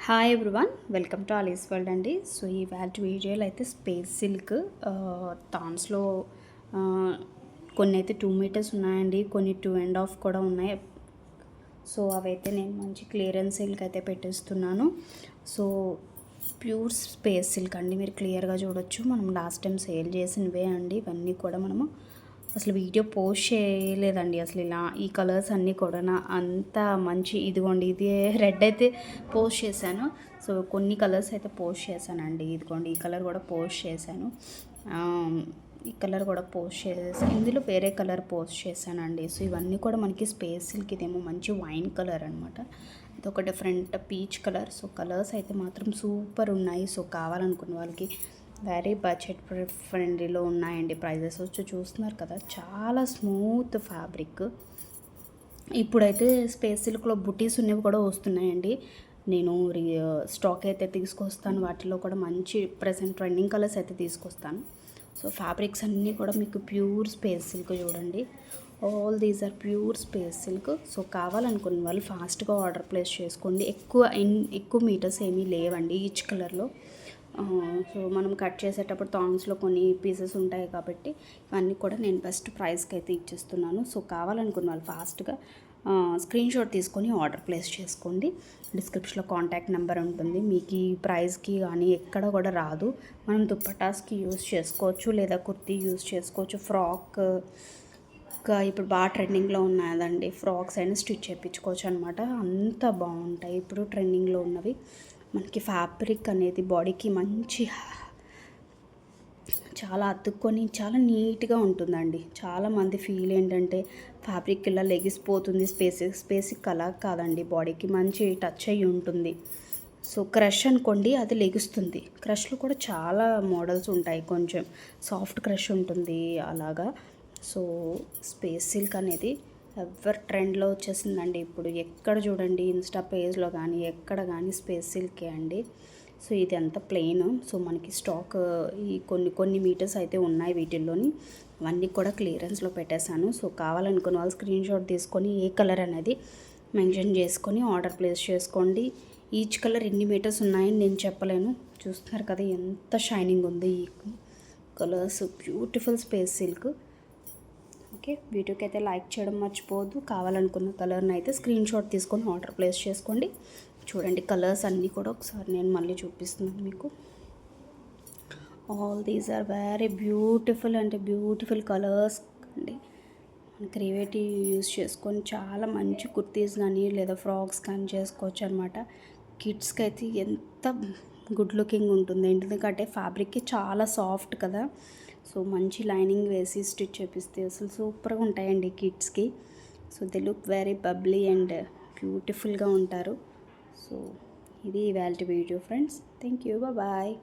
Hi everyone, welcome to Alice's world అండి. So ఈ వీడియోలో అయితే స్పేస్ సిల్క్ థాన్స్లో కొన్ని అయితే 2 మీటర్స్ ఉన్నాయండి, కొన్ని 2.5 కూడా ఉన్నాయి. సో అవైతే నేను మంచి క్లియరెన్స్ సిల్క్ అయితే పెట్టేస్తున్నాను. సో ప్యూర్ స్పేస్ సిల్క్ అండి, మీరు క్లియర్గా చూడొచ్చు. మనం లాస్ట్ టైం సేల్ చేసినవే అండి ఇవన్నీ కూడా. మనము అసలు వీడియో పోస్ట్ చేయలేదండి అసలు. ఇలా ఈ కలర్స్ అన్నీ కూడా అంత మంచి, ఇదిగోండి ఇది రెడ్ అయితే పోస్ట్ చేశాను. సో కొన్ని కలర్స్ అయితే పోస్ట్ చేశానండి. ఇదిగోండి ఈ కలర్ కూడా పోస్ట్ చేశాను, ఈ కలర్ కూడా పోస్ట్ చేశాను, ఇందులో వేరే కలర్ పోస్ట్ చేశానండి. సో ఇవన్నీ కూడా మనకి స్పేస్ సిల్క్. ఇదేమో మంచి వైన్ కలర్ అనమాట, ఇది ఒక different peach colour. So colours అయితే మాత్రం సూపర్ ఉన్నాయి. సో కావాలనుకున్న వాళ్ళకి వెరీ బడ్జెట్ ఫ్రెండ్లీలో ఉన్నాయండి. ప్రైజెస్ వచ్చి చూస్తున్నారు కదా, చాలా స్మూత్ ఫ్యాబ్రిక్. ఇప్పుడైతే స్పేస్ సిల్క్లో బుటీస్ ఉన్నవి కూడా వస్తున్నాయండి. నేను స్టాక్ అయితే తీసుకొస్తాను, వాటిలో కూడా మంచి ప్రెసెంట్ ట్రెండింగ్ కలర్స్ అయితే తీసుకొస్తాను. సో ఫ్యాబ్రిక్స్ అన్నీ కూడా మీకు ప్యూర్ స్పేస్ సిల్క్ చూడండి. All these are pure space silk. So కావాలనుకున్న వాళ్ళు ఫాస్ట్గా ఆర్డర్ ప్లేస్ చేసుకోండి. ఎక్కువ మీటర్స్ ఏమీ లేవండి ఈచ్ కలర్లో. సో మనం కట్ చేసేటప్పుడు థాంగ్స్లో కొన్ని పీసెస్ ఉంటాయి కాబట్టి ఇవన్నీ కూడా నేను బెస్ట్ ప్రైస్కి అయితే ఇచ్చేస్తున్నాను. సో కావాలనుకున్న వాళ్ళు ఫాస్ట్గా స్క్రీన్ షాట్ తీసుకొని ఆర్డర్ ప్లేస్ చేసుకోండి. డిస్క్రిప్షన్లో కాంటాక్ట్ నెంబర్ ఉంటుంది. మీకు ఈ ప్రైస్కి కానీ ఎక్కడ కూడా రాదు. మనం దుప్పటాస్కి యూస్ చేసుకోవచ్చు, లేదా కుర్తీ యూస్ చేసుకోవచ్చు. ఫ్రాక్ ఇప్పుడు బాగా ట్రెండింగ్లో ఉన్నదండి, ఫ్రాక్స్ అయినా స్టిచ్ చేయించుకోవచ్చు అనమాట. అంత బాగుంటాయి ఇప్పుడు ట్రెండింగ్లో ఉన్నవి. మనకి ఫ్యాబ్రిక్ అనేది బాడీకి మంచి, చాలా అతుక్కొని చాలా నీట్గా ఉంటుందండి. చాలామంది ఫీల్ ఏంటంటే ఫ్యాబ్రిక్ ఇలా లెగిసిపోతుంది, స్పేసిక్ అలా కాదండి, బాడీకి మంచి టచ్ అయ్యి ఉంటుంది. సో క్రష్ అనుకోండి, అది లెగుస్తుంది. క్రష్లో కూడా చాలా మోడల్స్ ఉంటాయి, కొంచెం సాఫ్ట్ క్రష్ ఉంటుంది అలాగా. సో స్పేస్ సిల్క్ అనేది ఎవర్ ట్రెండ్లో వచ్చేసిందండి ఇప్పుడు. ఎక్కడ చూడండి ఇన్స్టా పేజ్లో కానీ ఎక్కడ కానీ స్పేస్ సిల్కే అండి. సో ఇది అంతా ప్లెయిన్. సో మనకి స్టాక్ ఈ కొన్ని మీటర్స్ అయితే ఉన్నాయి వీటిల్లోని. అవన్నీ కూడా క్లియరెన్స్లో పెట్టేశాను. సో కావాలనుకున్న వాళ్ళు స్క్రీన్ షాట్ తీసుకొని ఏ కలర్ అనేది మెన్షన్ చేసుకొని ఆర్డర్ ప్లేస్ చేసుకోండి. ఈచ్ కలర్ ఎన్ని మీటర్స్ ఉన్నాయని నేను చెప్పలేను. చూస్తున్నారు కదా ఎంత షైనింగ్ ఉంది ఈ colours. Beautiful space silk. Okay, వీడియోకి అయితే లైక్ చేయడం మర్చిపోవద్దు. కావాలనుకున్న కలర్ని అయితే స్క్రీన్ షాట్ తీసుకొని ఆర్డర్ ప్లేస్ చేసుకోండి. చూడండి కలర్స్ అన్నీ కూడా ఒకసారి నేను మళ్ళీ చూపిస్తున్నాను మీకు. All these are very beautiful అంటే బ్యూటిఫుల్ కలర్స్ అండి. క్రియేటివ్ యూస్ చేసుకొని చాలా మంచి కుర్తీస్ కానీ లేదా ఫ్రాక్స్ కానీ చేసుకోవచ్చు అనమాట. కిడ్స్కి అయితే ఎంత గుడ్ లుకింగ్ ఉంటుంది, ఎందుకంటే ఫ్యాబ్రిక్కి చాలా సాఫ్ట్ కదా. సో మంచి లైనింగ్ వేసి స్టిచ్ చేపిస్తే అసలు సూపర్గా ఉంటాయండి కిడ్స్కి. So they look very bubbly and బ్యూటిఫుల్గా ఉంటారు. సో ఇది ఇవాల్టి video friends. Thank you, bye.